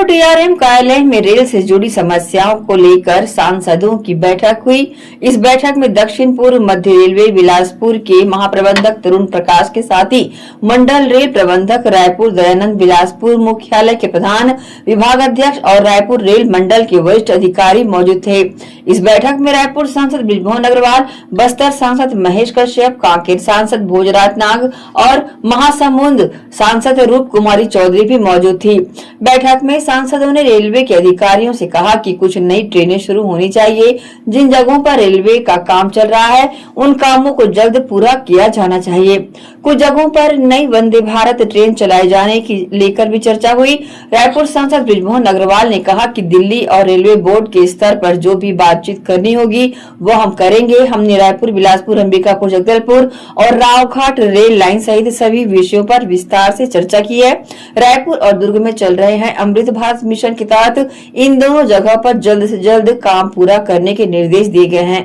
Raipur DRM कार्यालय में rail से जुड़ी समस्याओं को लेकर सांसदों की बैठक हुई। इस बैठक में दक्षिण पूर्व मध्य रेलवे बिलासपुर के महाप्रबंधक तरुण प्रकाश के साथ ही मंडल रेल प्रबंधक रायपुर दयानंद, बिलासपुर मुख्यालय के प्रधान विभागाध्यक्ष और रायपुर रेल मंडल के वरिष्ठ अधिकारी मौजूद थे। इस बैठक में रायपुर सांसद बृजमोहन अग्रवाल, बस्तर सांसद महेश कश्यप, कांकेर सांसद भोजराज नाग और महासमुंद सांसद रूप कुमारी चौधरी भी मौजूद थी। बैठक में सांसदों ने रेलवे के अधिकारियों से कहा कि कुछ नई ट्रेनें शुरू होनी चाहिए। जिन जगहों पर रेलवे का काम चल रहा है उन कामों को जल्द पूरा किया जाना चाहिए। कुछ जगहों पर नई वंदे भारत ट्रेन चलाए जाने की लेकर भी चर्चा हुई। रायपुर सांसद बृजमोहन अग्रवाल ने कहा कि दिल्ली और रेलवे बोर्ड के स्तर पर जो भी बातचीत करनी होगी वो हम करेंगे। हमने रायपुर, बिलासपुर, अंबिकापुर, जगदलपुर और रावघाट रेल लाइन सहित सभी विषयों पर विस्तार से चर्चा की है। रायपुर और दुर्ग में चल रहे हैं अमृत भारत मिशन के तहत इन दोनों जगह पर जल्द से जल्द काम पूरा करने के निर्देश दिए गए हैं।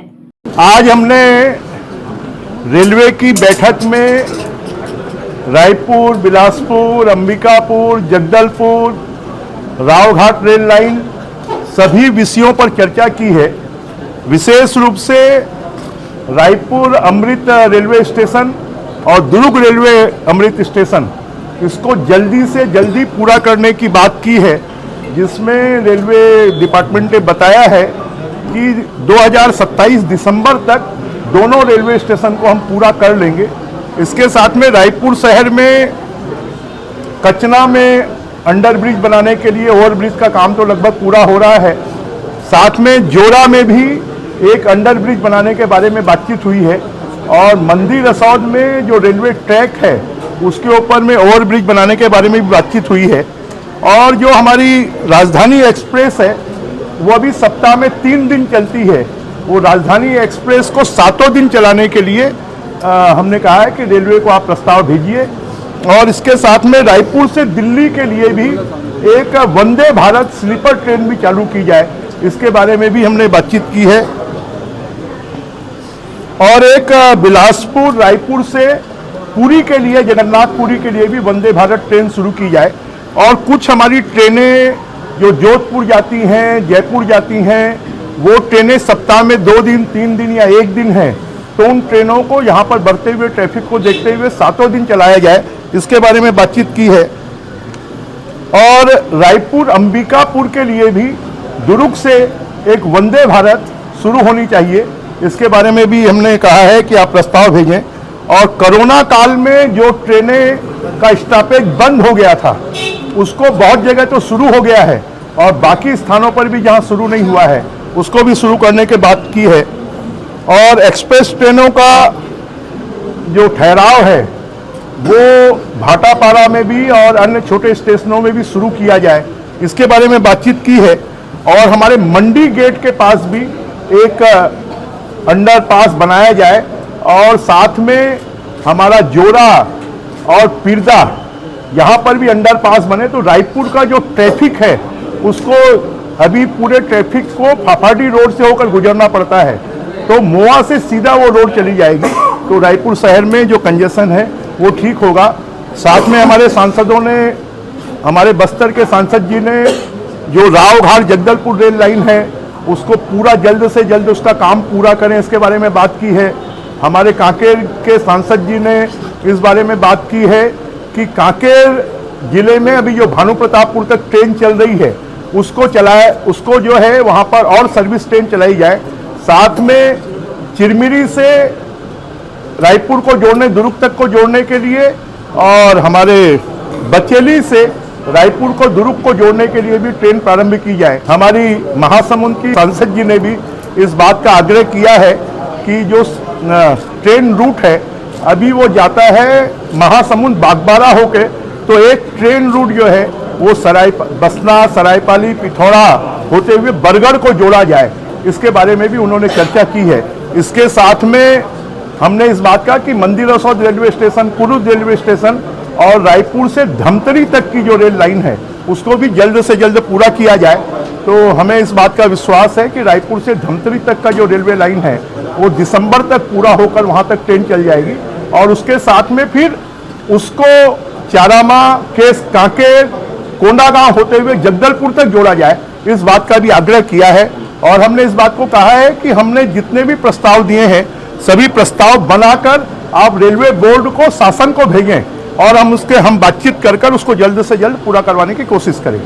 आज हमने रेलवे की बैठक में रायपुर, बिलासपुर, अंबिकापुर, जगदलपुर, रावघाट रेल लाइन सभी विषयों पर चर्चा की है। विशेष रूप से रायपुर अमृत रेलवे स्टेशन और दुर्ग रेलवे अमृत स्टेशन इसको जल्दी से जल्दी पूरा करने की बात की है, जिसमें रेलवे डिपार्टमेंट ने बताया है कि 2027 दिसंबर तक दोनों रेलवे स्टेशन को हम पूरा कर लेंगे। इसके साथ में रायपुर शहर में कचना में अंडर ब्रिज बनाने के लिए ओवर ब्रिज का काम तो लगभग पूरा हो रहा है। साथ में जोरा में भी एक अंडर ब्रिज बनाने के बारे में बातचीत हुई है और मंदिर रसौद में जो रेलवे ट्रैक है उसके ऊपर में ओवर ब्रिज बनाने के बारे में भी बातचीत हुई है। और जो हमारी राजधानी एक्सप्रेस है वो अभी सप्ताह में 3 दिन चलती है। वो राजधानी एक्सप्रेस को 7 दिन चलाने के लिए हमने कहा है कि रेलवे को आप प्रस्ताव भेजिए। और इसके साथ में रायपुर से दिल्ली के लिए भी एक वंदे भारत स्लीपर ट्रेन भी चालू की जाए, इसके बारे में भी हमने बातचीत की है। और एक बिलासपुर रायपुर से पुरी के लिए, जगन्नाथपुरी के लिए भी वंदे भारत ट्रेन शुरू की जाए। और कुछ हमारी ट्रेनें जो जोधपुर जाती हैं, जयपुर जाती हैं, वो ट्रेनें सप्ताह में 2 दिन, 3 दिन या 1 दिन हैं, तो उन ट्रेनों को यहाँ पर बढ़ते हुए ट्रैफिक को देखते हुए 7 दिन चलाया जाए, इसके बारे में बातचीत की है। और रायपुर अंबिकापुर के लिए भी दुर्ग से एक वंदे भारत शुरू होनी चाहिए, इसके बारे में भी हमने कहा है कि आप प्रस्ताव भेजें। और कोरोना काल में जो ट्रेनें का स्टॉपेज बंद हो गया था उसको बहुत जगह तो शुरू हो गया है और बाकी स्थानों पर भी जहां शुरू नहीं हुआ है उसको भी शुरू करने की बात की है। और एक्सप्रेस ट्रेनों का जो ठहराव है वो भाटापारा में भी और अन्य छोटे स्टेशनों में भी शुरू किया जाए, इसके बारे में बातचीत की है। और हमारे मंडी गेट के पास भी एक अंडरपास बनाया जाए और साथ में हमारा जोरा और पिरदा यहाँ पर भी अंडरपास बने, तो रायपुर का जो ट्रैफिक है उसको अभी पूरे ट्रैफिक को फाफाडी रोड से होकर गुजरना पड़ता है, तो मोआ से सीधा वो रोड चली जाएगी, तो रायपुर शहर में जो कंजेशन है वो ठीक होगा। साथ में हमारे सांसदों ने, हमारे बस्तर के सांसद जी ने जो रावघाट जगदलपुर रेल लाइन है उसको पूरा जल्द से जल्द उसका काम पूरा करें, इसके बारे में बात की है। हमारे कांकेर के सांसद जी ने इस बारे में बात की है कि कांकेर जिले में अभी जो भानु प्रतापपुर तक ट्रेन चल रही है उसको जो है वहाँ पर और सर्विस ट्रेन चलाई जाए। साथ में चिरमिरी से रायपुर को जोड़ने, दुर्ग तक को जोड़ने के लिए और हमारे बचेली से रायपुर को दुर्ग को जोड़ने के लिए भी ट्रेन प्रारंभ की जाए। हमारी महासमुंद की सांसद जी ने भी इस बात का आग्रह किया है कि जो ट्रेन रूट है अभी वो जाता है महासमुंद बागबारा होके, तो एक ट्रेन रूट जो है वो बसना, सरायपाली, पिथौरा होते हुए बरगढ़ को जोड़ा जाए, इसके बारे में भी उन्होंने चर्चा की है। इसके साथ में हमने इस बात का कि Mandir Rasaud railway station, Kurud railway station और रायपुर से धमतरी तक की जो रेल लाइन है उसको भी जल्द से जल्द पूरा किया जाए। तो हमें इस बात का विश्वास है कि रायपुर से धमतरी तक का जो रेलवे लाइन है वो दिसंबर तक पूरा होकर वहाँ तक ट्रेन चल जाएगी। और उसके साथ में फिर उसको चारामा, केस, कांकेर कोंडागांव होते हुए जगदलपुर तक जोड़ा जाए, इस बात का भी आग्रह किया है। और हमने इस बात को कहा है कि हमने जितने भी प्रस्ताव दिए हैं सभी प्रस्ताव बनाकर आप रेलवे बोर्ड को, शासन को भेजें और हम बातचीत कर उसको जल्द से जल्द पूरा करवाने की कोशिश करेंगे।